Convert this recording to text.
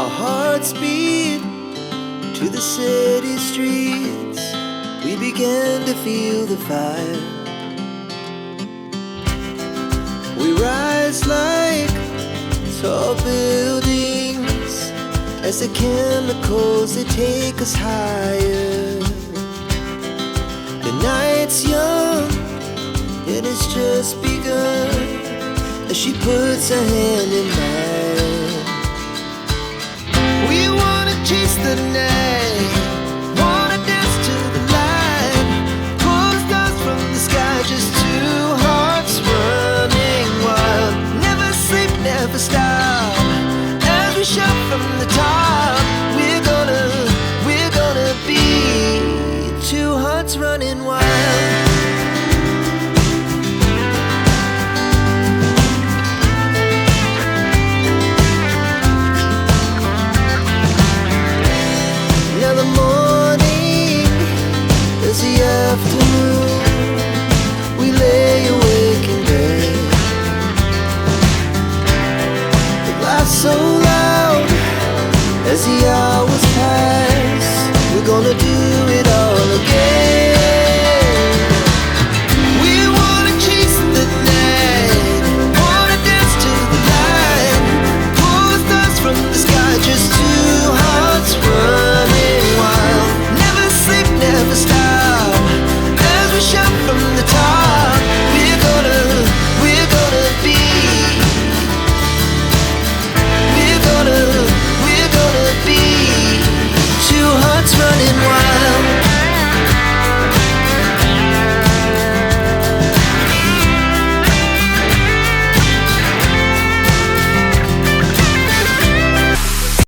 Our hearts beat to the city streets. We began to feel the fire. We rise like tall buildings as the chemicals, they take us higher. The night's young, it has just begun, as she puts her hand in mine. We wanna chase the night, wanna dance to the light, pull the stars from the sky, just two hearts running wild. Never sleep, never stop, as we shout from the top. We're gonna be two hearts running wild. Now the morning is the afternoon. We lay awake in bed. The laughs so loud as the